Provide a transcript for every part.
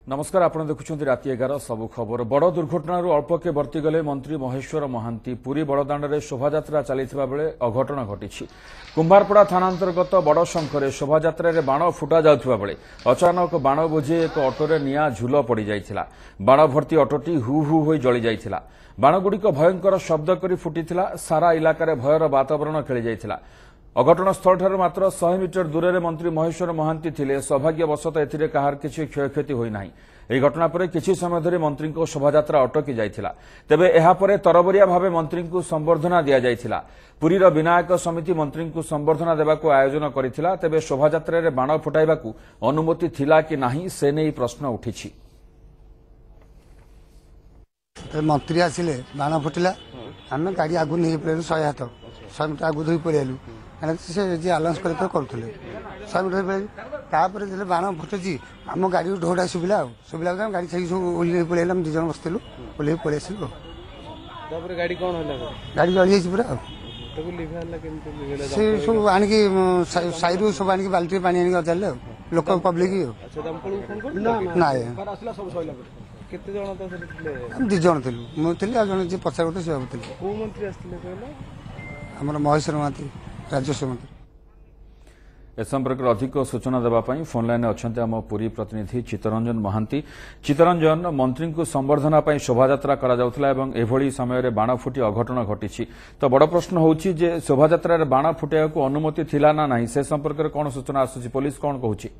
नमस्कार आपण देखुछन्ति राति 11 सबु खबर बड़ दुर्घटना अल्पके वर्तीगले मंत्री महेश्वर महांती पुरी बड़दाण्डे शोभायात्रा चलता बेले अघटन घटी कुंभारपड़ा थानांतर्गत बड़शंखरे शोभायात्रा बाण फुटा जाउथबा बेले अचानक बाण बोझी एक अटोरे निया झुल पड़ जाइथिला बाण भर्ती अटोटी हु हु होई जଳି जाइथिला बाणगुड़िक भयंकर शब्द करी फुटिथिला सारा इलाकार भयर वातावरण खेली जाइथिला अघटनस्थल मात्र 100 मीटर दूर में मंत्री महेश्वर महांती थिले सौभाग्यवशत एथिरे कहार किछि क्षयक्षति होई नाही ଏହି ଘଟଣା ପରେ କିଛି ସମୟ ଧରି ମନ୍ତ୍ରୀଙ୍କ ଶୋଭାଯାତ୍ରା ଅଟକି ଯାଇଥିଲା ତେବେ ଏହା ପରେ ତରବରିଆ ଭାବେ ମନ୍ତ୍ରୀଙ୍କୁ ସମ୍ବର୍ଦ୍ଧନା ଦିଆଯାଇଥିଲା ପୁରୀର ବିନାୟକ ସମିତି ମନ୍ତ୍ରୀଙ୍କୁ ସମ୍ବର୍ଦ୍ଧନା ଦେବାକୁ ଆୟୋଜନ କରିଥିଲା ତେବେ ଶୋଭାଯାତ୍ରାରେ ବାଣ ଫୁଟାଇବାକୁ ଅନୁମତି ଥିଲା କି ନାହିଁ ସେ ନେଇ ପ୍ରଶ୍ନ ଉଠିଛି मंत्री आसिले बाण फुटिला आम गाड़ी आगु नहीं पड़े 100 हाथ 100 मीटर आगु धोई पड़े से जी आलाउंस करुले 100 मीटर तापर जो बाण फुटुची आम गाड़ी ढोड़ा शुभिला शुभिला गाड़ी छाई सब ओल्ले पड़े दिज जन बसलु ओल्ले पड़े आसलु गाड़ी कौन गाड़ी जली पूरा से सब आणिकी साइरु सब आणिकी बाल्टी पानी आनिक अजाले लोक पब्लिक ना केते जण तो हम 2 जण थिलु मु थिली आ जण जे पछा गोटे सेवा थिलु को मंत्री आस्थिले कहला हमर महेश्वर महांती राजस्व मंत्री ए संपर्क में अधिक सूचना देवाई फोन लाइन अच्छा आम पुरी प्रतिनिधि चित्तरंजन महांती चित्तरंजन मंत्री को संबर्धना शोभायात्रा एभली समय बाण फुटी अघटन घटी तो बड़ प्रश्न होची जे शोभायात्रा बाण फुटाइवा को अनुमति थिला ना नहीं से संपर्क में कौन सूचना आसुची पुलिस कौन कहूची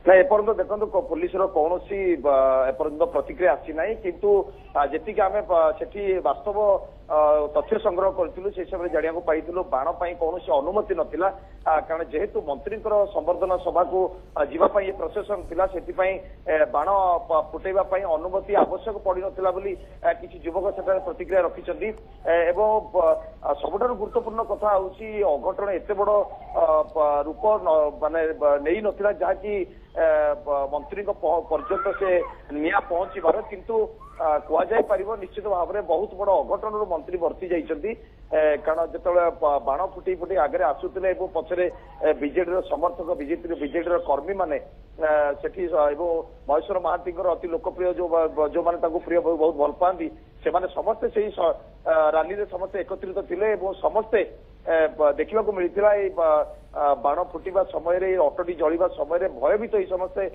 ना एपर्यंत देखो पुलिस कौन एपर्यंत प्रतिक्रिया आसी ना किंतु जी आम से वास्तव तथ्य संग्रह करूँ से समय जाना पाई बाण कौन अनुमति नाला कारण जेहेतु मंत्री संबर्धना सभा को जावाई प्रोसेसन थिला से बाण फुटेवा अनुमति आवश्यक पड़ नाला किसी युवक से प्रतिक्रिया रखिंट सबुठ गुरुत्वपूर्ण कथा हूँ अघटन एत बड़ रूप माने नहीं नाला जहाँकि मंत्री पर्यंत से निया पहुंचबार किंतु कहुपर निश्चित भाव में बहुत बड़ अघटन मंत्री वर्ती जाइछन्ती कारण जिते बाण फुटी फुटी आगे आसुले पछरे बीजेडी समर्थक बीजेडी कर्मी माने सेठी महेश्वर महांती अति लोकप्रिय जो माने प्रिय बहुत भल पाती से समस्ते से राली रे समस्ते एकत्रित थिले समस्ते देखा मिलता बाण फुटा समय अटोटी जलिबा समय भयभीत ही समस्ते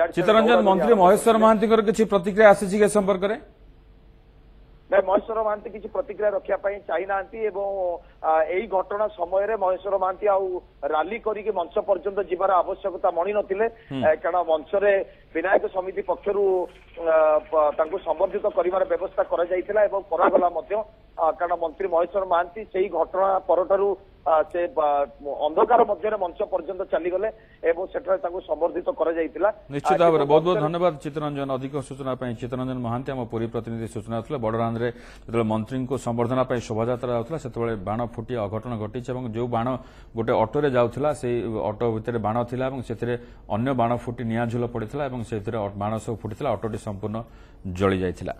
चित्तरंजन मंत्री महेश्वर महांती किसी प्रतिक्रिया आसी संपर्क में महेश्वर महांती किसी प्रतिक्रिया रखापी चाहिना यही घटना समय महेश्वर महांती राली करके मंच पर्यंत जीवार आवश्यकता मणि नथिले कारण मंच रे विनायक समिति पक्षर संबर्धित कर व्यवस्था करागला कारण मंत्री महेश्वर महांती से घटना परठारू से अंधकार मध्य मंच पर्यंत चलीगले संबर्धित कर निश्चित भाव में बहुत बहुत धन्यवाद चित्तरंजन अधिक सूचना चित्तरंजन महांती आम पुरी प्रतिनिधि सूचना थे बड़दाण्डे जो मंत्री को संबर्धना शोभायात्रा जाऊला से बाण फुटी अघटन घटी जो बाण गोटे अटोरे जाऊला से अटो भितर बाण थिला अन्य बाण फुटी निया झुल पड़ता बाण सब फुटी अटोटी संपूर्ण जली जाइथिला।